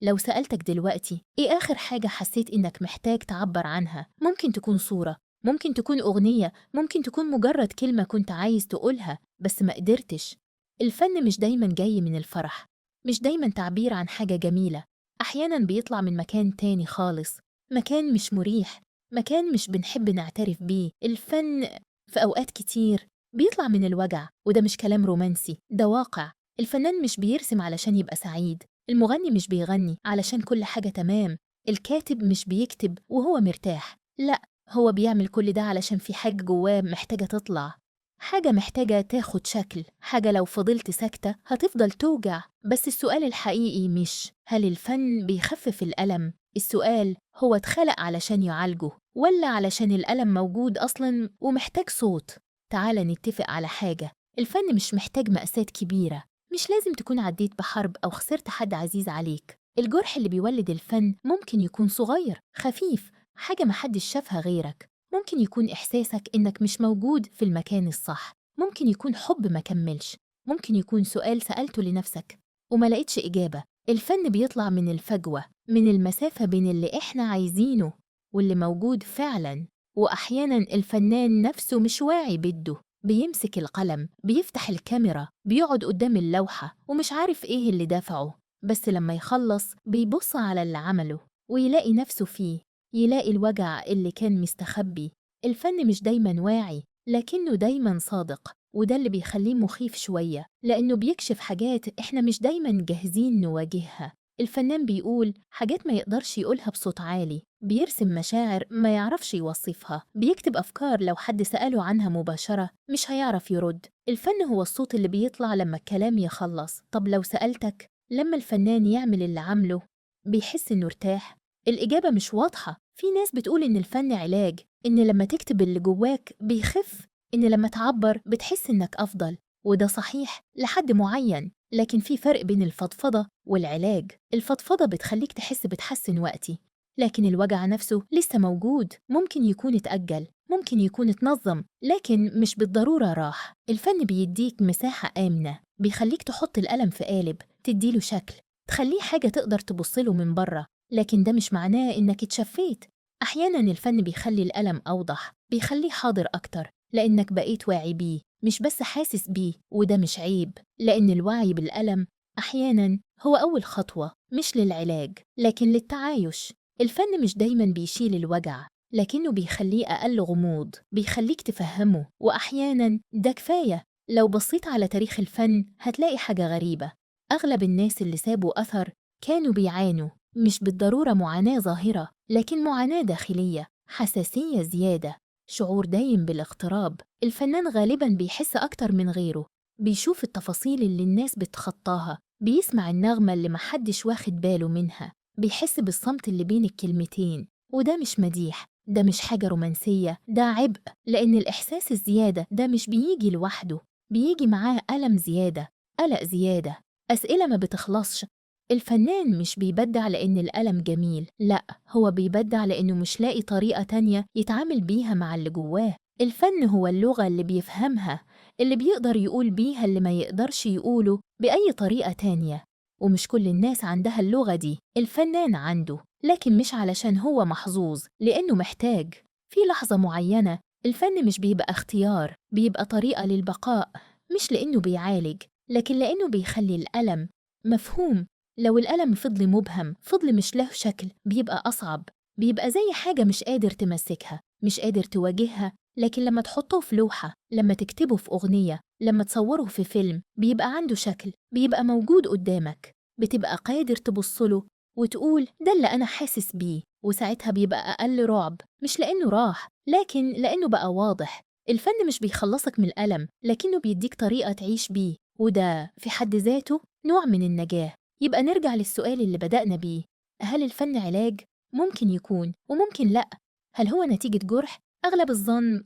لو سألتك دلوقتي إيه آخر حاجة حسيت إنك محتاج تعبر عنها؟ ممكن تكون صورة، ممكن تكون أغنية، ممكن تكون مجرد كلمة كنت عايز تقولها بس ما قدرتش. الفن مش دايما جاي من الفرح، مش دايما تعبير عن حاجة جميلة. أحيانا بيطلع من مكان تاني خالص، مكان مش مريح، مكان مش بنحب نعترف بيه. الفن في أوقات كتير بيطلع من الوجع، وده مش كلام رومانسي، ده واقع. الفنان مش بيرسم علشان يبقى سعيد، المغني مش بيغني علشان كل حاجة تمام، الكاتب مش بيكتب وهو مرتاح، لأ، هو بيعمل كل ده علشان في حاجة جواه محتاجة تطلع، حاجة محتاجة تاخد شكل، حاجة لو فضلت ساكتة هتفضل توجع. بس السؤال الحقيقي مش هل الفن بيخفف الألم، السؤال هو اتخلق علشان يعالجه ولا علشان الألم موجود أصلاً ومحتاج صوت. تعال نتفق على حاجة، الفن مش محتاج مأساة كبيرة، مش لازم تكون عديت بحرب أو خسرت حد عزيز عليك. الجرح اللي بيولد الفن ممكن يكون صغير، خفيف، حاجة محدش شافها غيرك. ممكن يكون إحساسك إنك مش موجود في المكان الصح، ممكن يكون حب ما كملش، ممكن يكون سؤال سألته لنفسك وما لقيتش إجابة. الفن بيطلع من الفجوة، من المسافة بين اللي إحنا عايزينه واللي موجود فعلاً. وأحياناً الفنان نفسه مش واعي بده، بيمسك القلم، بيفتح الكاميرا، بيقعد قدام اللوحة ومش عارف إيه اللي دافعه، بس لما يخلص بيبص على اللي عمله ويلاقي نفسه فيه، يلاقي الوجع اللي كان مستخبي. الفن مش دايما واعي لكنه دايما صادق، وده اللي بيخليه مخيف شوية لأنه بيكشف حاجات إحنا مش دايما جاهزين نواجهها. الفنان بيقول حاجات ما يقدرش يقولها بصوت عالي، بيرسم مشاعر ما يعرفش يوصفها، بيكتب أفكار لو حد سأله عنها مباشرة مش هيعرف يرد. الفن هو الصوت اللي بيطلع لما الكلام يخلص. طب لو سألتك لما الفنان يعمل اللي عمله بيحس إنه ارتاح؟ الإجابة مش واضحة. في ناس بتقول إن الفن علاج، إن لما تكتب اللي جواك بيخف، إن لما تعبر بتحس إنك أفضل، وده صحيح لحد معين. لكن في فرق بين الفضفضة والعلاج. الفضفضة بتخليك تحس بتحسن وقتي، لكن الوجع نفسه لسه موجود، ممكن يكون اتأجل، ممكن يكون اتنظم، لكن مش بالضرورة راح. الفن بيديك مساحة آمنة، بيخليك تحط الألم في قالب، تديله شكل، تخليه حاجة تقدر تبصله من بره، لكن ده مش معناه إنك اتشفيت. أحياناً الفن بيخلي الألم أوضح، بيخليه حاضر أكتر، لأنك بقيت واعي بيه مش بس حاسس بيه، وده مش عيب، لأن الوعي بالألم أحياناً هو أول خطوة مش للعلاج لكن للتعايش. الفن مش دايماً بيشيل الوجع، لكنه بيخليه أقل غموض، بيخليك تفهمه، وأحياناً ده كفاية. لو بصيت على تاريخ الفن هتلاقي حاجة غريبة، أغلب الناس اللي سابوا أثر كانوا بيعانوا، مش بالضرورة معاناة ظاهرة، لكن معاناة داخلية، حساسية زيادة، شعور دايم بالاغتراب. الفنان غالباً بيحس أكتر من غيره، بيشوف التفاصيل اللي الناس بتخطاها، بيسمع النغمة اللي محدش واخد باله منها، بيحس بالصمت اللي بين الكلمتين. وده مش مديح، ده مش حاجة رومانسية، ده عبء، لأن الإحساس الزيادة ده مش بيجي لوحده، بيجي معاه ألم زيادة، قلق زيادة، أسئلة ما بتخلصش. الفنان مش بيبدع لأن الألم جميل، لأ، هو بيبدع لأنه مش لاقي طريقة تانية يتعامل بيها مع اللي جواه. الفن هو اللغة اللي بيفهمها، اللي بيقدر يقول بيها اللي ما يقدرش يقوله بأي طريقة تانية، ومش كل الناس عندها اللغة دي. الفنان عنده، لكن مش علشان هو محظوظ، لأنه محتاج. في لحظة معينة الفن مش بيبقى اختيار، بيبقى طريقة للبقاء، مش لأنه بيعالج لكن لأنه بيخلي الألم مفهوم. لو الألم فضل مبهم، فضل مش له شكل، بيبقى أصعب، بيبقى زي حاجة مش قادر تمسكها، مش قادر تواجهها. لكن لما تحطه في لوحة، لما تكتبه في أغنية، لما تصوره في فيلم، بيبقى عنده شكل، بيبقى موجود قدامك، بتبقى قادر تبصله وتقول ده اللي أنا حاسس بيه. وساعتها بيبقى أقل رعب، مش لأنه راح لكن لأنه بقى واضح. الفن مش بيخلصك من الألم لكنه بيديك طريقة تعيش بيه، وده في حد ذاته نوع من النجاة. يبقى نرجع للسؤال اللي بدأنا بيه، هل الفن علاج؟ ممكن يكون وممكن لأ. هل هو نتيجة جرح؟ أغلب الظن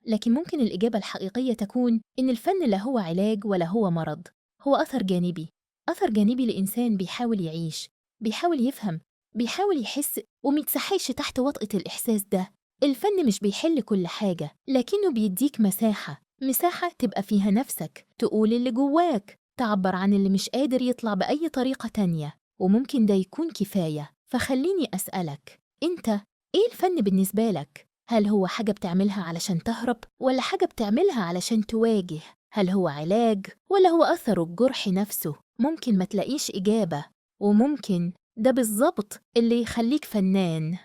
لكن ممكن الإجابة الحقيقية تكون إن الفن لا هو علاج ولا هو مرض، هو أثر جانبي، أثر جانبي لإنسان بيحاول يعيش، بيحاول يفهم، بيحاول يحس وميتسحيش تحت وطأة الإحساس ده. الفن مش بيحل كل حاجة لكنه بيديك مساحة، مساحة تبقى فيها نفسك، تقول اللي جواك، تعبر عن اللي مش قادر يطلع بأي طريقة تانية. وممكن ده يكون كفاية. فخليني أسألك، أنت إيه الفن بالنسبة لك؟ هل هو حاجة بتعملها علشان تهرب ولا حاجة بتعملها علشان تواجه؟ هل هو علاج ولا هو أثره الجرح نفسه؟ ممكن ما تلاقيش إجابة، وممكن ده بالظبط اللي يخليك فنان.